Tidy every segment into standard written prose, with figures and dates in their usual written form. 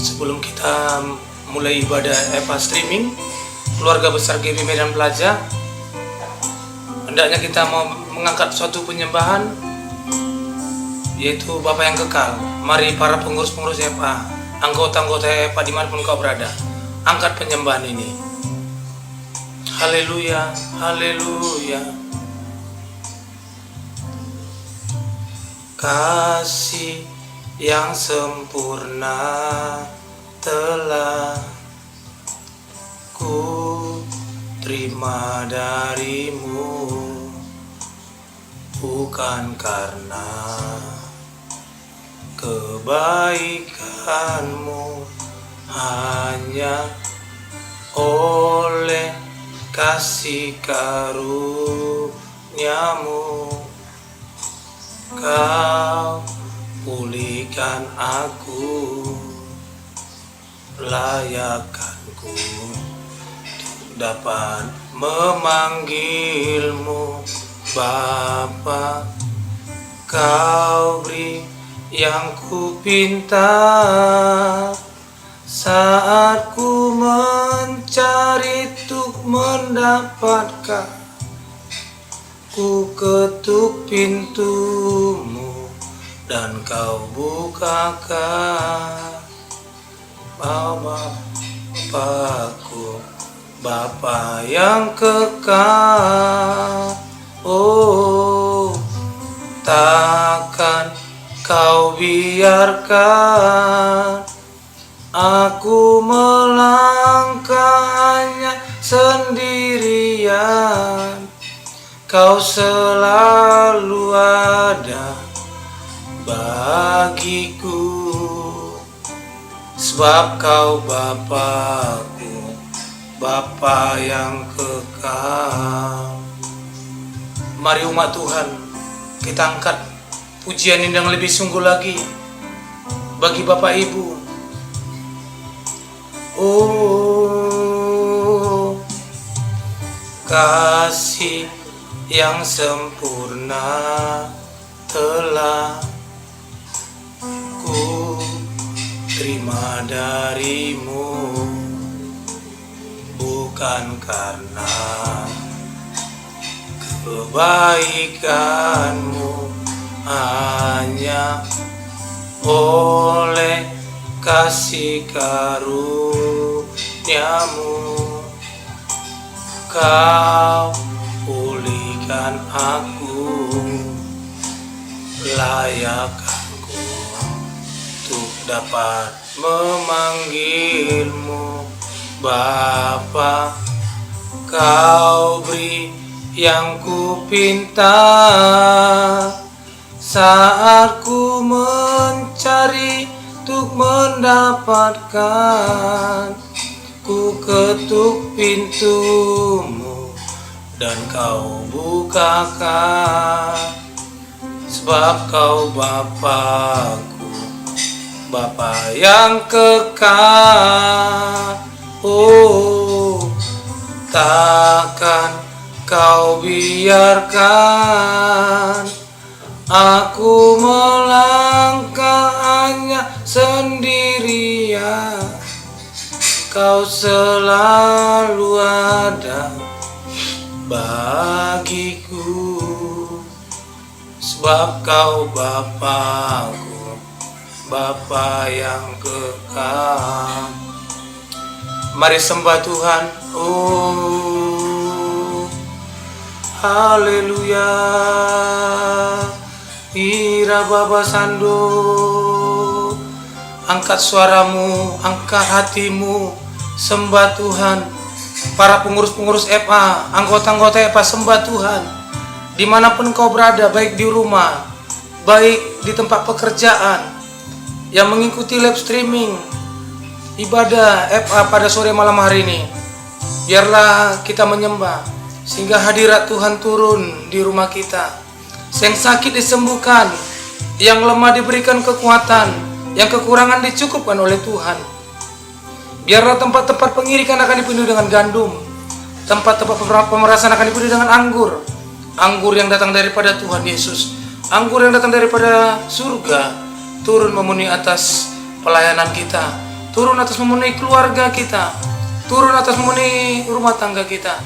Sebelum kita mulai ibadah EPA streaming Keluarga Besar GB Medan Plaza, hendaknya kita mau mengangkat suatu penyembahan, yaitu Bapa yang kekal. Mari para pengurus-pengurus EPA, anggota-anggota EPA dimanapun kau berada, angkat penyembahan ini. Haleluya, haleluya. Kasih yang sempurna telah ku terima darimu, bukan karena kebaikanmu, hanya oleh kasih karuniamu kau pulihkan aku, layakkanku dapat memanggilmu Bapa. Kau beri yang ku pinta saat ku mencari tuk mendapatkan. Ku ketuk pintumu dan kau bukakan. Bapakku, Bapa yang kekal, oh takkan kau biarkan aku melangkah hanya sendirian. Kau selalu ada bagiku, sebab kau Bapakku, Bapa yang kekal. Mari umat Tuhan, kita angkat pujian yang lebih sungguh lagi bagi Bapak Ibu. Oh, kasih yang sempurna telah ku terima darimu, bukan karena kebaikanmu, hanya oleh kasih karuniamu kau pulihkan aku, layakkanku untuk dapat memanggilmu Bapa. Kau beri yang ku pinta saat ku mencari untuk mendapatkan. Ku ketuk pintumu dan kau bukakan, sebab kau Bapakku, Bapa yang kekal. Oh, takkan kau biarkan aku melangkah hanya sendirian. Kau selalu ada bagiku, sebab kau Bapakku, Bapa yang kekal. Mari sembah Tuhan. Oh, haleluya. Ira Baba Sando, angkat suaramu, angkat hatimu, sembah Tuhan. Para pengurus-pengurus EPA, anggota-anggota EPA, sembah Tuhan. Dimanapun kau berada, baik di rumah, baik di tempat pekerjaan, yang mengikuti live streaming ibadah EPA pada sore malam hari ini, biarlah kita menyembah sehingga hadirat Tuhan turun di rumah kita. Yang sakit disembuhkan, yang lemah diberikan kekuatan, yang kekurangan dicukupkan oleh Tuhan. Biarlah tempat-tempat pengirikan akan dipenuhi dengan gandum, tempat-tempat pemerasan akan dipenuhi dengan anggur. Anggur yang datang daripada Tuhan Yesus, anggur yang datang daripada surga, turun memenuhi atas pelayanan kita, turun atas memenuhi keluarga kita, turun atas memenuhi rumah tangga kita,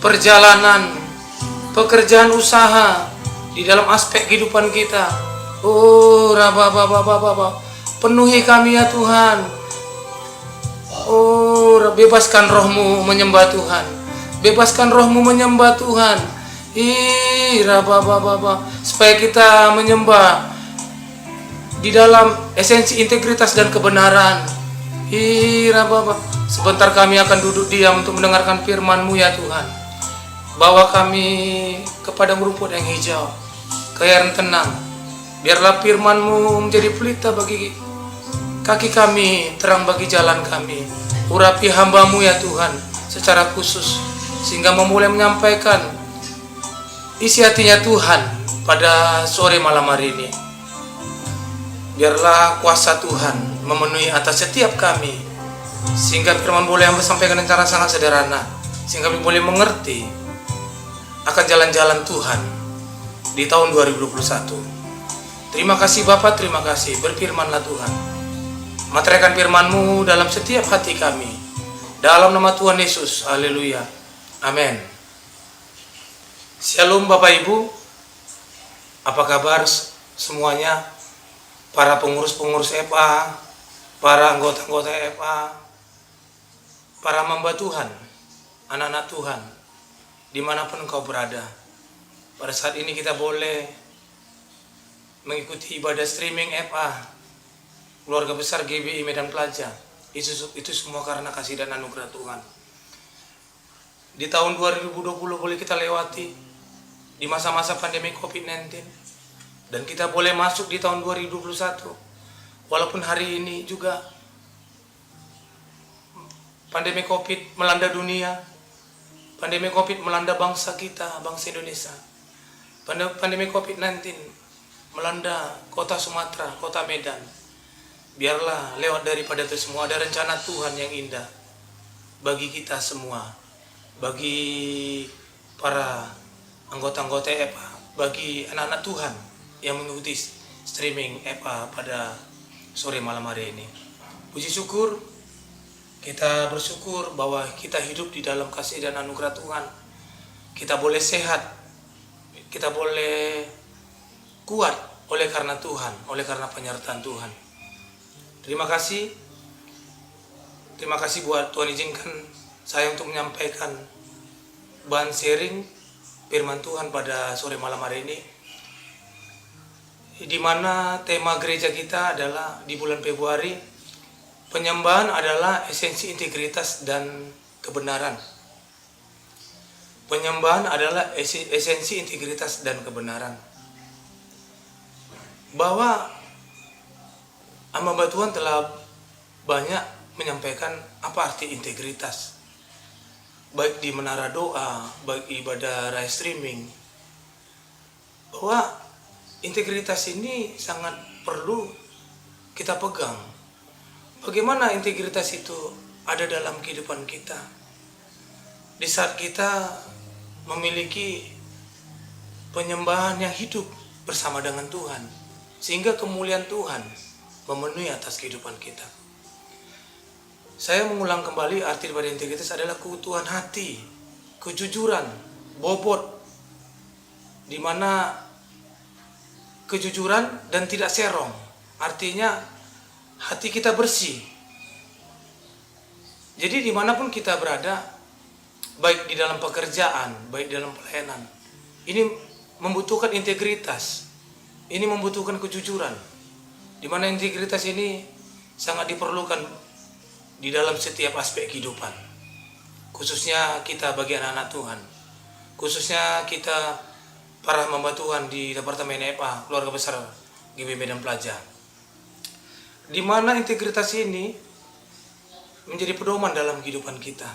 perjalanan, pekerjaan usaha, di dalam aspek kehidupan kita. Oh, penuhi kami ya Tuhan. Oh, bebaskan rohmu menyembah Tuhan. Bebaskan rohmu menyembah Tuhan. Supaya kita menyembah di dalam esensi integritas dan kebenaran. Sebentar kami akan duduk diam untuk mendengarkan firman-Mu ya Tuhan. Bawa kami kepada rumput yang hijau, ke air yang tenang. Biarlah firman-Mu menjadi pelita bagi kaki kami, terang bagi jalan kami. Urapi hamba-Mu ya Tuhan secara khusus, sehingga memulai menyampaikan isi hatinya Tuhan pada sore malam hari ini. Biarlah kuasa Tuhan memenuhi atas setiap kami, sehingga firman boleh hamba sampaikan dengan cara sangat sederhana, sehingga kami boleh mengerti akan jalan-jalan Tuhan di tahun 2021. Terima kasih Bapa, terima kasih. Berfirmanlah Tuhan. Materaikan firman-Mu dalam setiap hati kami. Dalam nama Tuhan Yesus. Haleluya. Amin. Shalom Bapak Ibu. Apa kabar semuanya? Para pengurus-pengurus FA, para anggota-anggota FA, para hamba Tuhan, anak-anak Tuhan, dimanapun engkau berada. Pada saat ini kita boleh mengikuti ibadah streaming FA, keluarga besar GBI Medan Plaza. Itu semua karena kasih dan anugerah Tuhan. Di tahun 2020 boleh kita lewati di masa-masa pandemi COVID-19. Dan kita boleh masuk di tahun 2021. Walaupun hari ini juga pandemi COVID melanda dunia. Pandemi COVID melanda bangsa kita, bangsa Indonesia. Pandemi COVID-19 melanda kota Sumatera, kota Medan. Biarlah lewat daripada itu semua ada rencana Tuhan yang indah bagi kita semua, bagi para anggota-anggota EPA, bagi anak-anak Tuhan yang mengikuti streaming EPA pada sore malam hari ini. Puji syukur, kita bersyukur bahwa kita hidup di dalam kasih dan anugerah Tuhan. Kita boleh sehat, kita boleh kuat oleh karena Tuhan, oleh karena penyertaan Tuhan. Terima kasih buat Tuhan izinkan saya untuk menyampaikan bahan sharing firman Tuhan pada sore malam hari ini, di mana tema gereja kita adalah di bulan Februari, penyembahan adalah esensi integritas dan kebenaran. Penyembahan adalah esensi integritas dan kebenaran. Bahwa hamba Tuhan telah banyak menyampaikan apa arti integritas, baik di menara doa, baik ibadah live streaming, bahwa integritas ini sangat perlu kita pegang. Bagaimana integritas itu ada dalam kehidupan kita? Di saat kita memiliki penyembahan yang hidup bersama dengan Tuhan, sehingga kemuliaan Tuhan memenuhi atas kehidupan kita. Saya mengulang kembali arti daripada integritas adalah keutuhan hati, kejujuran, bobot, di mana kejujuran dan tidak serong, artinya hati kita bersih. Jadi dimanapun kita berada, baik di dalam pekerjaan, baik di dalam pelayanan, ini membutuhkan integritas, ini membutuhkan kejujuran, di mana integritas ini sangat diperlukan di dalam setiap aspek kehidupan, khususnya kita bagi anak-anak Tuhan, khususnya kita para hamba Tuhan di Departemen EPA, keluarga besar GBI Medan Plaza, di mana integritas ini menjadi pedoman dalam kehidupan kita,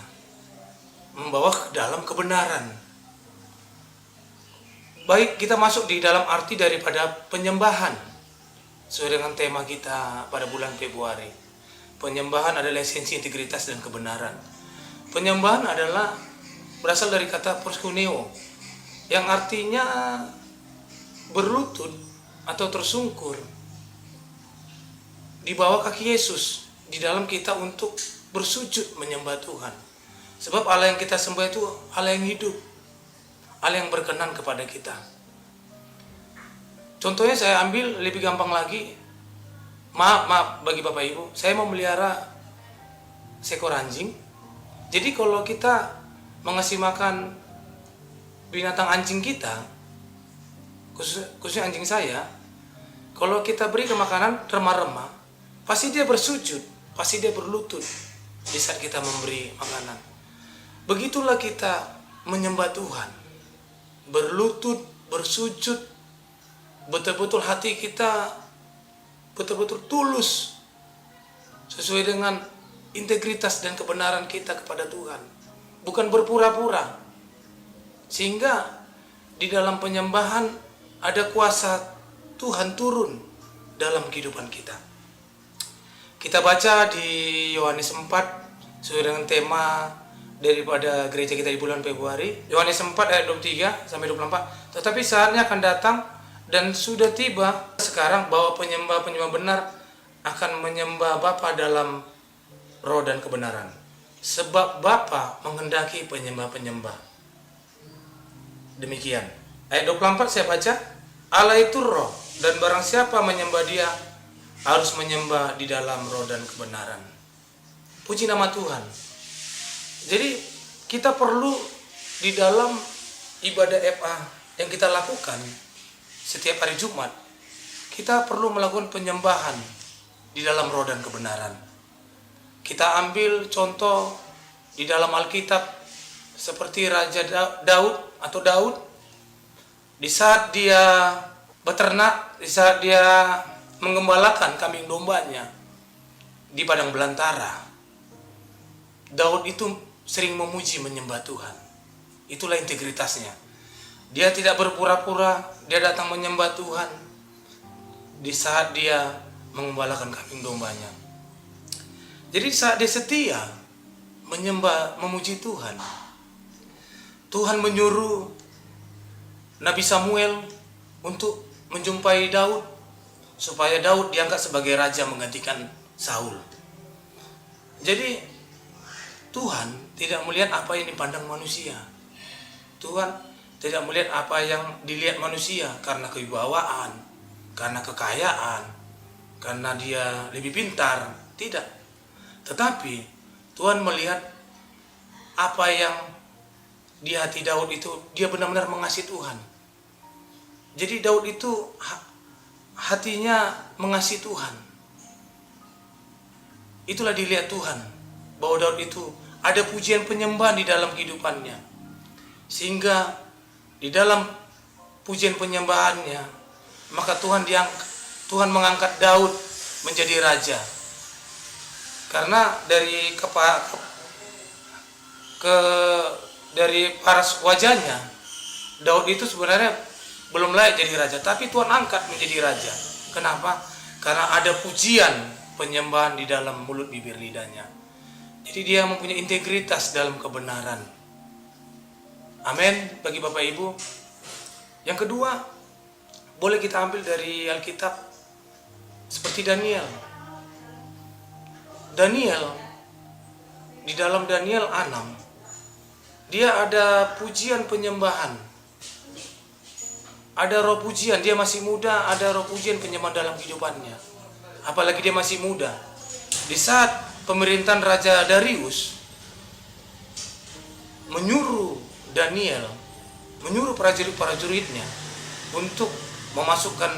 membawa ke dalam kebenaran. Baik kita masuk di dalam arti daripada penyembahan, sesuai dengan tema kita pada bulan Februari. Penyembahan adalah esensi integritas dan kebenaran. Penyembahan adalah berasal dari kata proskuneo, yang artinya berlutut atau tersungkur di bawah kaki Yesus di dalam kita untuk bersujud menyembah Tuhan. Sebab Allah yang kita sembah itu Allah yang hidup, Allah yang berkenan kepada kita. Contohnya saya ambil lebih gampang lagi. Maaf bagi Bapak Ibu, saya mau melihara seekor anjing. Jadi kalau kita mengasih makan binatang anjing kita, khususnya anjing saya, kalau kita beri ke makanan remah-remah, pasti dia bersujud, pasti dia berlutut di saat kita memberi makanan. Begitulah kita menyembah Tuhan, berlutut, bersujud, betul-betul hati kita betul-betul tulus sesuai dengan integritas dan kebenaran kita kepada Tuhan, bukan berpura-pura. Sehingga di dalam penyembahan ada kuasa Tuhan turun dalam kehidupan kita. Kita baca di Yohanes 4 sesuai dengan tema daripada gereja kita di bulan Februari. Yohanes 4 ayat 23 sampai 24. Tetapi saatnya akan datang dan sudah tiba sekarang bahwa penyembah-penyembah benar akan menyembah Bapa dalam roh dan kebenaran. Sebab Bapa menghendaki penyembah-penyembah. Demikian. Ayat 24 saya baca. Allah itu roh, dan barang siapa menyembah dia harus menyembah di dalam roh dan kebenaran. Puji nama Tuhan. Jadi kita perlu di dalam ibadah FA yang kita lakukan setiap hari Jumat, kita perlu melakukan penyembahan di dalam roh dan kebenaran. Kita ambil contoh di dalam Alkitab seperti Raja Daud, di saat dia beternak, di saat dia mengembalakan kambing dombanya di padang belantara, Daud itu sering memuji menyembah Tuhan. Itulah integritasnya. Dia tidak berpura-pura, dia datang menyembah Tuhan di saat dia mengembalakan kambing dombanya. Jadi saat dia setia menyembah, memuji Tuhan, Tuhan menyuruh Nabi Samuel untuk menjumpai Daud supaya Daud diangkat sebagai raja menggantikan Saul. Jadi Tuhan tidak melihat apa yang dipandang manusia. Tuhan tidak melihat apa yang dilihat manusia karena kewibawaan, karena kekayaan, karena dia lebih pintar. Tidak. Tetapi Tuhan melihat apa yang di hati Daud itu, dia benar-benar mengasihi Tuhan. Jadi Daud itu hatinya mengasihi Tuhan. Itulah dilihat Tuhan, bahwa Daud itu ada pujian penyembahan di dalam kehidupannya. Sehingga di dalam pujian penyembahannya, maka Tuhan mengangkat Daud menjadi raja. Karena dari dari paras wajahnya, Daud itu sebenarnya belum layak jadi raja, tapi Tuhan angkat menjadi raja. Kenapa? Karena ada pujian penyembahan di dalam mulut bibir lidahnya. Jadi dia mempunyai integritas dalam kebenaran. Amin bagi Bapak Ibu. Yang kedua, boleh kita ambil dari Alkitab seperti Daniel. Di dalam Daniel 6, dia ada pujian penyembahan. Ada roh pujian, dia masih muda, ada roh pujian penyembahan dalam kehidupannya. Apalagi dia masih muda. Di saat pemerintahan Raja Darius menyuruh Daniel, menyuruh prajurit-prajuritnya untuk memasukkan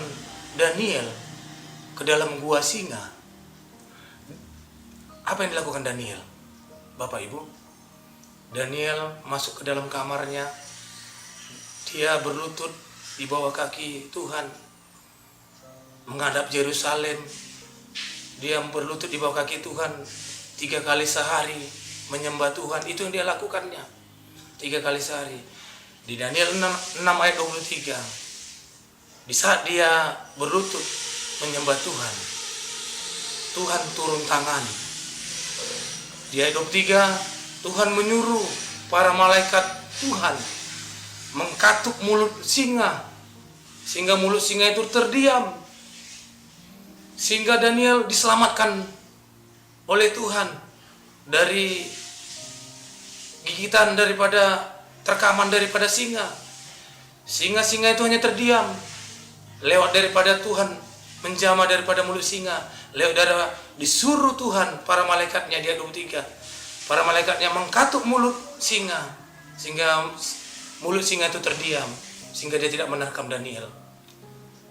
Daniel ke dalam gua singa. Apa yang dilakukan Daniel? Bapak Ibu, Daniel masuk ke dalam kamarnya, dia berlutut di bawah kaki Tuhan, menghadap Yerusalem. Dia berlutut di bawah kaki Tuhan 3 kali sehari, menyembah Tuhan. Itu yang dia lakukannya 3 kali sehari. Di Daniel 6 ayat 23, di saat dia berlutut menyembah Tuhan, Tuhan turun tangan. Di ayat 23, Tuhan menyuruh para malaikat Tuhan mengkatuk mulut singa, sehingga mulut singa itu terdiam, sehingga Daniel diselamatkan oleh Tuhan dari gigitan daripada terkaman daripada singa. Singa-singa itu hanya terdiam lewat daripada Tuhan menjamah daripada mulut singa, lewat darah disuruh Tuhan para malaikatnya di ayat 23. Para malaikatnya mengkatuk mulut singa sehingga mulut singa itu terdiam sehingga dia tidak menerkam Daniel.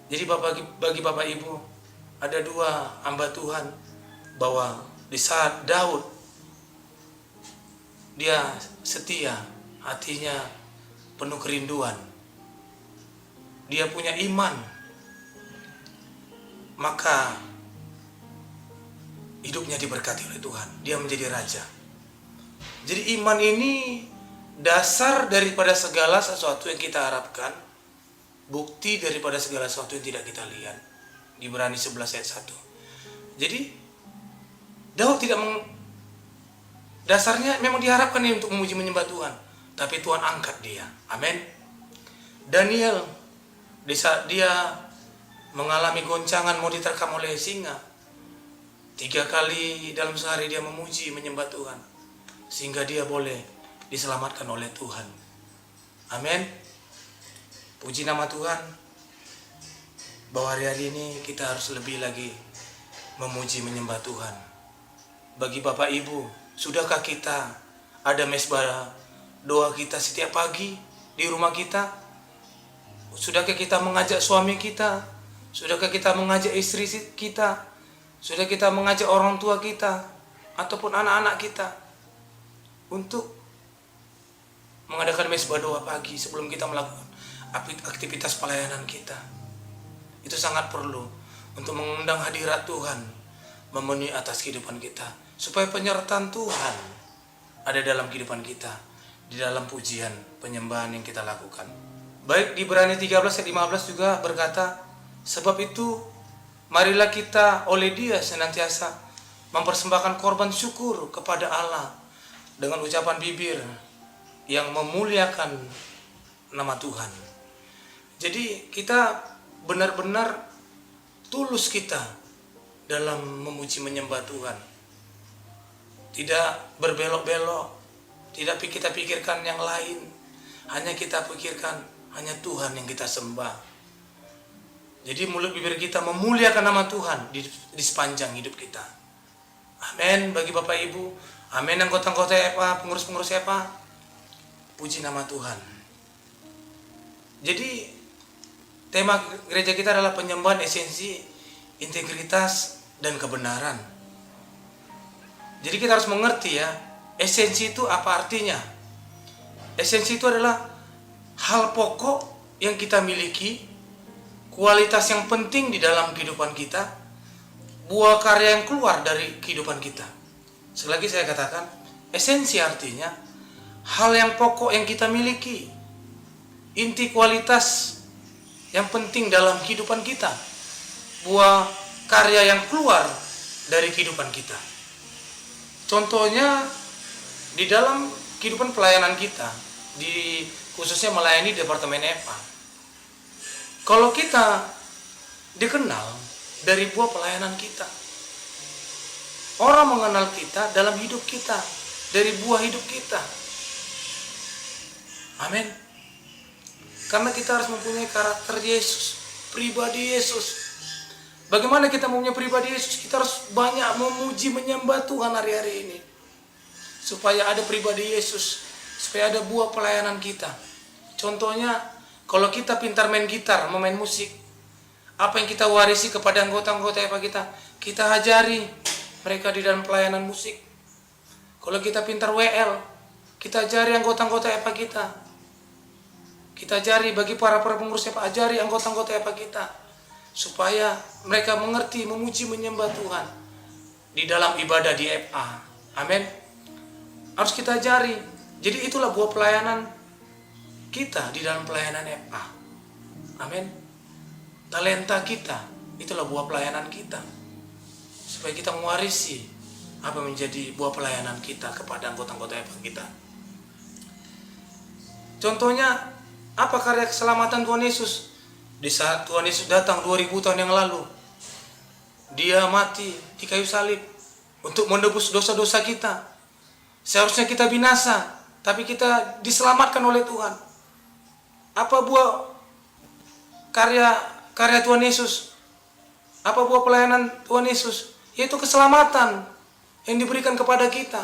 Jadi bagi Bapak Ibu ada dua hamba Tuhan bahwa di saat Daud dia setia, hatinya penuh kerinduan, dia punya iman, maka hidupnya diberkati oleh Tuhan, dia menjadi raja. Jadi iman ini dasar daripada segala sesuatu yang kita harapkan, bukti daripada segala sesuatu yang tidak kita lihat. Di Ibrani 11 ayat 1. Jadi Daud tidak dasarnya memang diharapkan ini untuk memuji menyembah Tuhan, tapi Tuhan angkat dia. Amin. Daniel di saat dia mengalami goncangan mau diterkam oleh singa, 3 kali dalam sehari dia memuji menyembah Tuhan sehingga dia boleh diselamatkan oleh Tuhan. Amin. Puji nama Tuhan bahwa hari ini kita harus lebih lagi memuji menyembah Tuhan. Bagi Bapak Ibu, sudahkah kita ada mesbah doa kita setiap pagi di rumah kita? Sudahkah kita mengajak suami kita? Sudahkah kita mengajak istri kita? Sudah kita mengajak orang tua kita ataupun anak-anak kita untuk mengadakan mesbah doa pagi sebelum kita melakukan aktivitas pelayanan kita? Itu sangat perlu untuk mengundang hadirat Tuhan memenuhi atas kehidupan kita, supaya penyertaan Tuhan ada dalam kehidupan kita, di dalam pujian penyembahan yang kita lakukan. Baik di Ibrani 13 ayat 15 juga berkata, sebab itu marilah kita oleh Dia senantiasa mempersembahkan korban syukur kepada Allah dengan ucapan bibir yang memuliakan nama Tuhan. Jadi kita benar-benar tulus kita dalam memuji menyembah Tuhan. Tidak berbelok-belok, tidak kita pikirkan yang lain, hanya kita pikirkan hanya Tuhan yang kita sembah. Jadi mulut bibir kita memuliakan nama Tuhan di sepanjang hidup kita. Amin bagi Bapak Ibu. Amin anggota-anggota EPA, pengurus-pengurus EPA. Puji nama Tuhan. Jadi tema gereja kita adalah penyembahan esensi, integritas, dan kebenaran. Jadi kita harus mengerti ya, esensi itu apa artinya. Esensi itu adalah hal pokok yang kita miliki, kualitas yang penting di dalam kehidupan kita, buah karya yang keluar dari kehidupan kita. Sekali lagi saya katakan, esensi artinya hal yang pokok yang kita miliki, inti kualitas yang penting dalam kehidupan kita, buah karya yang keluar dari kehidupan kita. Contohnya di dalam kehidupan pelayanan kita, khususnya melayani departemen EPA. Kalau kita dikenal dari buah pelayanan kita, orang mengenal kita dalam hidup kita, dari buah hidup kita. Amin. Karena kita harus mempunyai karakter Yesus, pribadi Yesus. Bagaimana kita mempunyai pribadi Yesus? Kita harus banyak memuji menyembah Tuhan hari-hari ini, supaya ada pribadi Yesus, supaya ada buah pelayanan kita. Contohnya, kalau kita pintar main gitar, memain musik, apa yang kita warisi kepada anggota-anggota EPA kita, kita ajari mereka di dalam pelayanan musik. Kalau kita pintar WL, kita ajari anggota-anggota EPA kita. Kita ajari bagi para pengurus EPA, ajari anggota-anggota EPA kita, supaya mereka mengerti, memuji, menyembah Tuhan di dalam ibadah di EPA. Amin. Harus kita ajari. Jadi itulah buah pelayanan kita di dalam pelayanan EPA. Amin. Talenta kita, itulah buah pelayanan kita, supaya kita mewarisi apa menjadi buah pelayanan kita kepada anggota-anggota EPA kita. Contohnya, apa karya keselamatan Tuhan Yesus? Di saat Tuhan Yesus datang 2000 tahun yang lalu, Dia mati di kayu salib untuk menebus dosa-dosa kita. Seharusnya kita binasa, tapi kita diselamatkan oleh Tuhan. Apa buah karya Tuhan Yesus? Apa buah pelayanan Tuhan Yesus? Yaitu keselamatan yang diberikan kepada kita.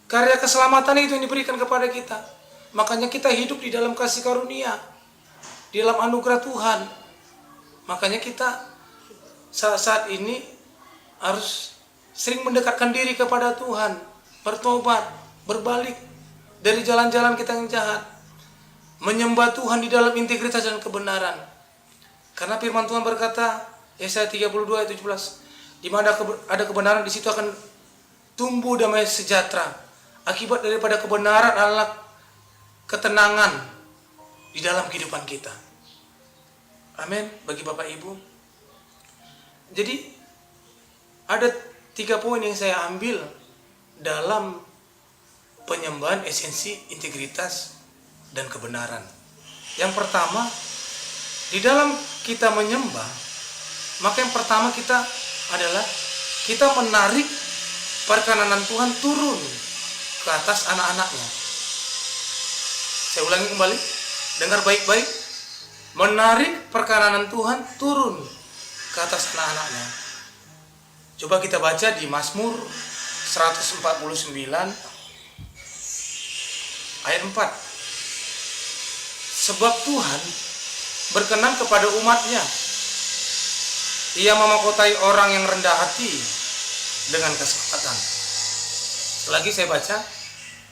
Karya keselamatan itu yang diberikan kepada kita. Makanya kita hidup di dalam kasih karunia, di dalam anugerah Tuhan. Makanya kita saat ini harus sering mendekatkan diri kepada Tuhan, bertobat, berbalik dari jalan-jalan kita yang jahat, menyembah Tuhan di dalam integritas dan kebenaran. Karena firman Tuhan berkata, Yesaya 32 ayat 17, di mana ada kebenaran, di situ akan tumbuh damai sejahtera. Akibat daripada kebenaran adalah ketenangan di dalam kehidupan kita. Amin bagi Bapak Ibu. Jadi ada 3 poin yang saya ambil dalam penyembahan, esensi, integritas, dan kebenaran. Yang pertama, di dalam kita menyembah, maka yang pertama kita adalah kita menarik perkenanan Tuhan turun ke atas anak-anaknya. Saya ulangi kembali, dengar baik-baik. Menarik perkenanan Tuhan turun ke atas anak-anaknya. Coba kita baca di Mazmur 149 ayat 4. Sebab Tuhan berkenan kepada umatnya. Ia memahkotai orang yang rendah hati dengan keselamatan. Lagi saya baca,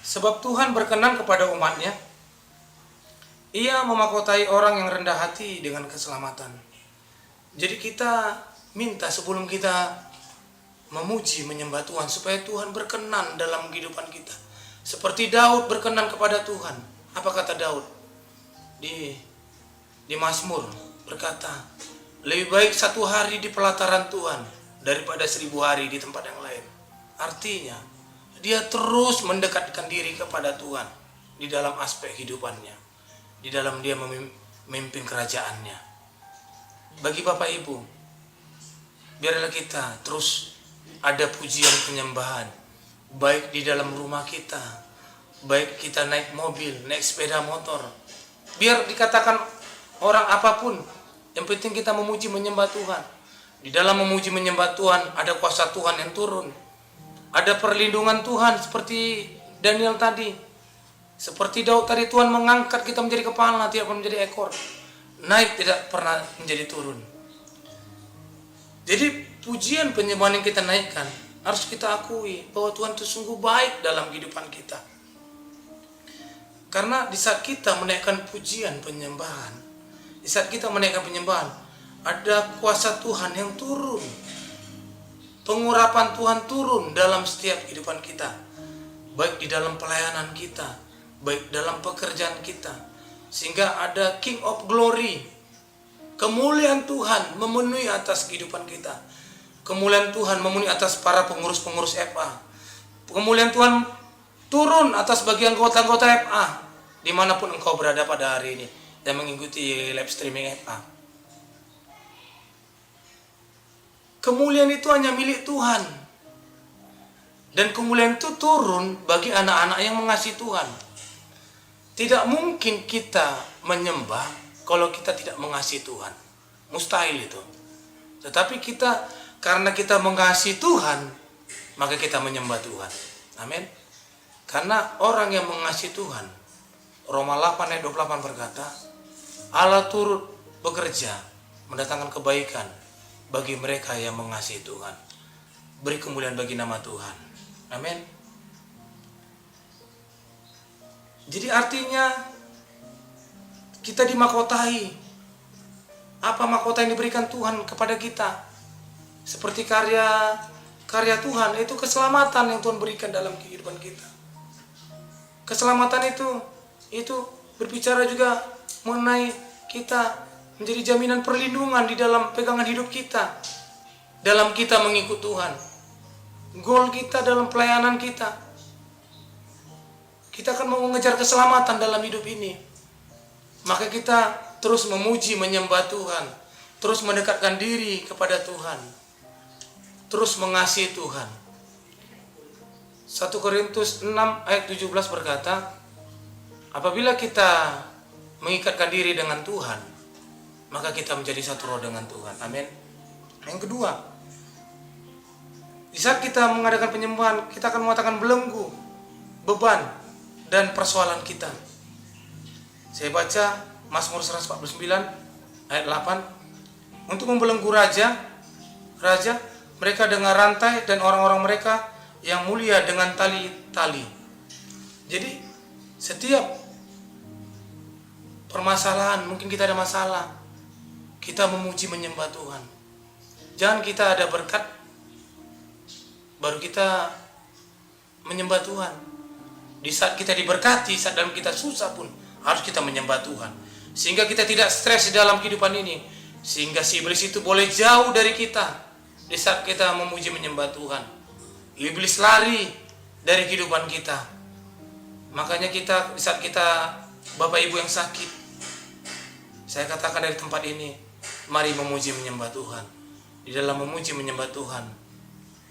sebab Tuhan berkenan kepada umatnya. Ia memahkotai orang yang rendah hati dengan keselamatan. Jadi kita minta sebelum kita memuji, menyembah Tuhan, supaya Tuhan berkenan dalam kehidupan kita. Seperti Daud berkenan kepada Tuhan. Apa kata Daud? Di Mazmur berkata, lebih baik 1 hari di pelataran Tuhan daripada 1000 hari di tempat yang lain. Artinya, dia terus mendekatkan diri kepada Tuhan di dalam aspek kehidupannya, di dalam dia memimpin kerajaannya. Bagi Bapak Ibu, biarlah kita terus ada pujian penyembahan, baik di dalam rumah kita, baik kita naik mobil, naik sepeda motor. Biar dikatakan orang apapun, yang penting kita memuji menyembah Tuhan. Di dalam memuji menyembah Tuhan ada kuasa Tuhan yang turun, ada perlindungan Tuhan seperti Daniel tadi, seperti Daud tadi. Tuhan mengangkat kita menjadi kepala, tidak pernah menjadi ekor, naik tidak pernah menjadi turun. Jadi pujian penyembahan yang kita naikkan harus kita akui bahwa Tuhan itu sungguh baik dalam kehidupan kita. Karena di saat kita menaikkan pujian penyembahan, di saat kita menaikkan penyembahan, ada kuasa Tuhan yang turun. Pengurapan Tuhan turun dalam setiap kehidupan kita, baik di dalam pelayanan kita, baik dalam pekerjaan kita, sehingga ada King of Glory, kemuliaan Tuhan memenuhi atas kehidupan kita. Kemuliaan Tuhan memenuhi atas para pengurus-pengurus FA. Kemuliaan Tuhan turun atas bagi anggota-anggota FA dimanapun engkau berada pada hari ini dan mengikuti live streaming FA. Kemuliaan itu hanya milik Tuhan, dan kemuliaan itu turun bagi anak-anak yang mengasihi Tuhan. Tidak mungkin kita menyembah kalau kita tidak mengasihi Tuhan, mustahil itu. Tetapi kita, karena kita mengasihi Tuhan, maka kita menyembah Tuhan. Amin. Karena orang yang mengasihi Tuhan, Roma 8 ayat 28 berkata, Allah turut bekerja mendatangkan kebaikan bagi mereka yang mengasihi Tuhan. Beri kemuliaan bagi nama Tuhan. Amin. Jadi artinya kita dimahkotai. Apa mahkota yang diberikan Tuhan kepada kita? Seperti karya Tuhan, itu keselamatan yang Tuhan berikan dalam kehidupan kita. Keselamatan itu berbicara juga mengenai kita menjadi jaminan perlindungan di dalam pegangan hidup kita, dalam kita mengikut Tuhan. Goal kita dalam pelayanan kita akan mau mengejar keselamatan dalam hidup ini. Maka kita terus memuji menyembah Tuhan, terus mendekatkan diri kepada Tuhan, terus mengasihi Tuhan. 1 Korintus 6 ayat 17 berkata, apabila kita mengikatkan diri dengan Tuhan, maka kita menjadi satu roh dengan Tuhan. Amin. Yang kedua, di saat kita mengadakan penyembahan, kita akan mengatakan belenggu, beban, dan persoalan kita. Saya baca Mazmur 149 ayat 8. Untuk membelenggu raja, mereka dengan rantai, dan orang-orang mereka yang mulia dengan tali-tali. Jadi setiap permasalahan, mungkin kita ada masalah, kita memuji menyembah Tuhan. Jangan kita ada berkat baru kita menyembah Tuhan. Di saat kita diberkati, saat dalam kita susah pun harus kita menyembah Tuhan, sehingga kita tidak stres di dalam kehidupan ini, sehingga si iblis itu boleh jauh dari kita. Di saat kita memuji menyembah Tuhan, iblis lari dari kehidupan kita. Makanya kita, di saat kita, Bapak Ibu yang sakit, saya katakan dari tempat ini, mari memuji menyembah Tuhan. Di dalam memuji menyembah Tuhan,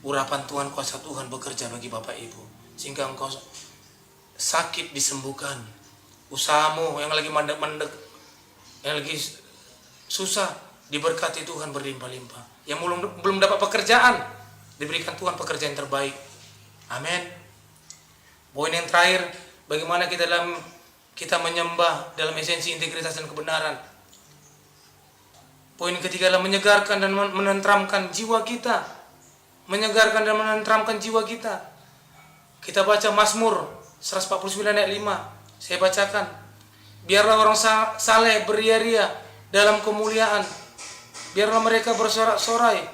urapan Tuhan, kuasa Tuhan bekerja bagi Bapak Ibu, sehingga engkau sakit disembuhkan. Usahamu yang lagi mandek-mandek, yang lagi susah, diberkati Tuhan berlimpah-limpah. Yang belum dapat pekerjaan, diberikan Tuhan pekerjaan yang terbaik. Amin. Poin yang terakhir, bagaimana kita menyembah dalam esensi integritas dan kebenaran. Poin ketiga adalah menyegarkan dan menenteramkan jiwa kita. Menyegarkan dan menenteramkan jiwa kita. Kita baca Mazmur 149 ayat 5. Saya bacakan. Biarlah orang saleh beria-ria dalam kemuliaan. Biarlah mereka bersorak-sorai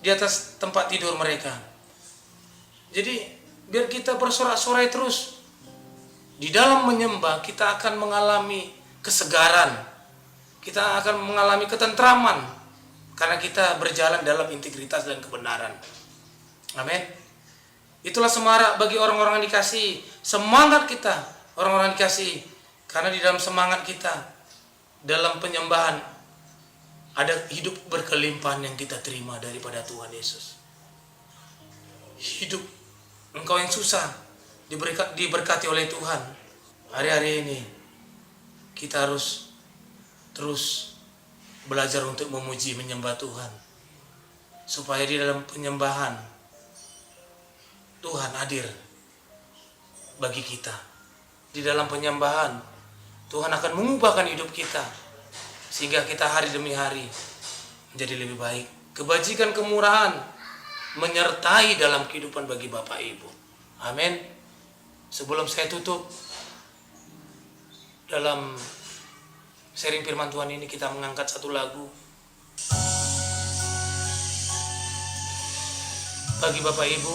di atas tempat tidur mereka. Jadi biar kita bersorak-sorai terus. Di dalam menyembah kita akan mengalami kesegaran. Kita akan mengalami ketentraman. Karena kita berjalan dalam integritas dan kebenaran. Amin. Itulah semarak bagi orang-orang yang dikasihi. Semangat kita, orang-orang yang dikasihi. Karena di dalam semangat kita, dalam penyembahan, ada hidup berkelimpahan yang kita terima daripada Tuhan Yesus. Hidup engkau yang susah diberkati oleh Tuhan. Hari-hari ini kita harus terus belajar untuk memuji menyembah Tuhan, supaya di dalam penyembahan Tuhan hadir bagi kita. Di dalam penyembahan Tuhan akan mengubahkan hidup kita, sehingga kita hari demi hari menjadi lebih baik. Kebajikan, kemurahan menyertai dalam kehidupan bagi Bapak Ibu. Amin. Sebelum saya tutup, dalam sharing firman Tuhan ini kita mengangkat satu lagu bagi Bapak Ibu.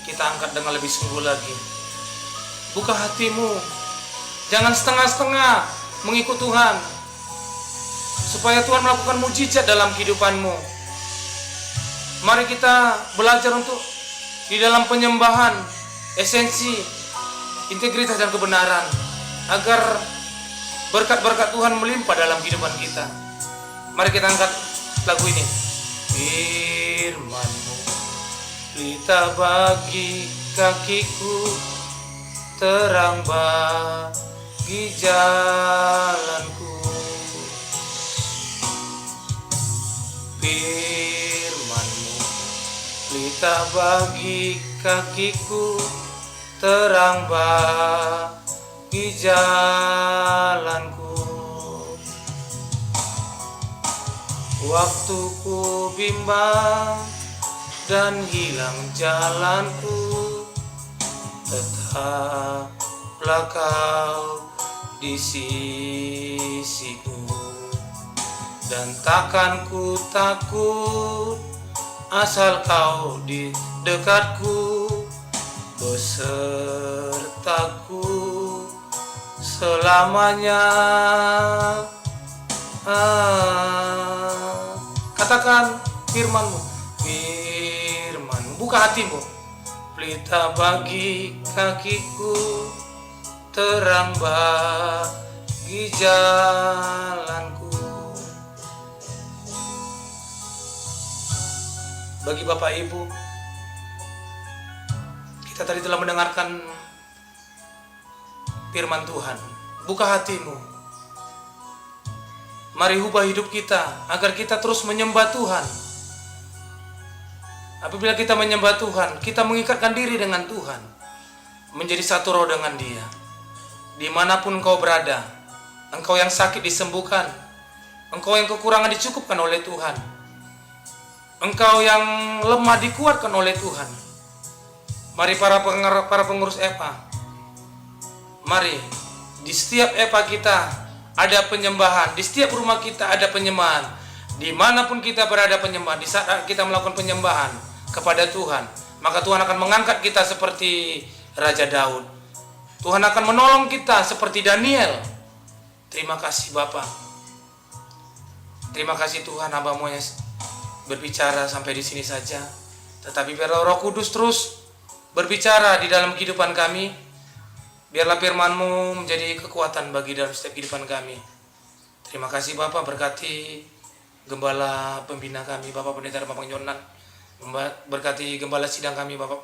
Kita angkat dengan lebih sungguh lagi. Buka hatimu, jangan setengah-setengah mengikut Tuhan, supaya Tuhan melakukan mujizat dalam kehidupanmu. Mari kita belajar untuk di dalam penyembahan, esensi, integritas dan kebenaran, agar berkat-berkat Tuhan melimpah dalam kehidupan kita. Mari kita angkat lagu ini. Firman-Mu pelita bagi kakiku, terang bagi jalanku. Firman-Mu pelita bagi kakiku, terang bagi jalanku. Waktu ku bimbang dan hilang jalanku, tetaplah Kau di sisiku, dan takkan ku takut asal Kau di dekatku, besertaku selamanya. Katakan firman-Mu, firman-Mu, buka hatimu. Pelita bagi kakiku, terang bagi jalanku. bagi Bapak Ibu. Kita tadi telah mendengarkan firman Tuhan. Buka hatimu. Mari ubah hidup kita agar kita terus menyembah Tuhan. Apabila kita menyembah Tuhan, kita mengikatkan diri dengan Tuhan, menjadi satu roh dengan Dia. Dimanapun engkau berada, engkau yang sakit disembuhkan, engkau yang kekurangan dicukupkan oleh Tuhan, engkau yang lemah dikuatkan oleh Tuhan. Mari para pengurus EPA, mari di setiap EPA kita ada penyembahan, di setiap rumah kita ada penyembahan, dimanapun kita berada penyembahan. Di saat kita melakukan penyembahan kepada Tuhan, maka Tuhan akan mengangkat kita seperti Raja Daud. Tuhan akan menolong kita seperti Daniel. Terima kasih Bapa. Terima kasih Tuhan, hamba-Mu yang berbicara sampai di sini saja. Tetapi biarlah Roh Kudus terus berbicara di dalam kehidupan kami. Biarlah firman-Mu menjadi kekuatan bagi dalam setiap kehidupan kami. Terima kasih Bapak, berkati gembala pembina kami, Bapak Pendeta Bambang Yonan. Berkati gembala sidang kami, Bapak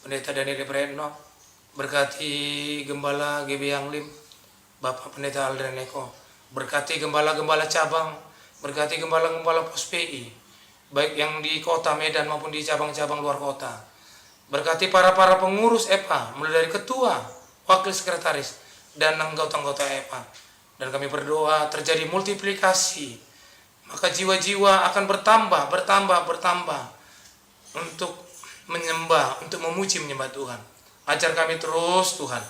Pendeta Daniel Preno. Berkati gembala GB Yang Lim, Bapak Pendeta Aldren Eko. Berkati gembala-gembala cabang, berkati gembala-gembala pos PI, baik yang di kota Medan maupun di cabang-cabang luar kota. Berkati para pengurus EPA, mulai dari ketua, wakil sekretaris, dan anggota-anggota EPA. Dan kami berdoa terjadi multiplikasi, maka jiwa-jiwa akan bertambah untuk menyembah, untuk menyembah Tuhan. Ajar kami terus Tuhan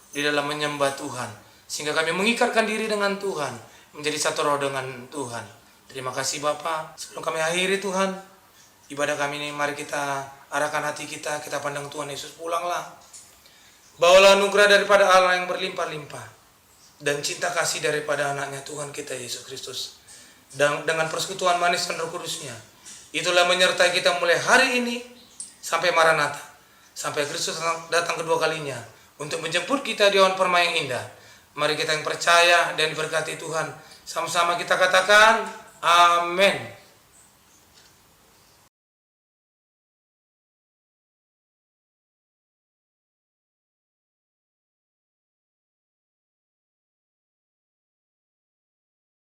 di dalam menyembah Tuhan, sehingga kami mengikatkan diri dengan Tuhan, menjadi satu roh dengan Tuhan. Terima kasih Bapa. Sebelum kami akhiri Tuhan ibadah kami ini, mari kita arahkan hati kita pandang Tuhan Yesus. Pulanglah, bawalah anugerah daripada Allah yang berlimpah-limpah dan cinta kasih daripada anaknya Tuhan kita Yesus Kristus, dan dengan persekutuan manis dan Roh Kudusnya, itulah menyertai kita mulai hari ini sampai Maranatha, sampai Kristus datang kedua kalinya untuk menjemput kita di awan permai yang indah. Mari kita yang percaya dan diberkati Tuhan, sama-sama kita katakan amin.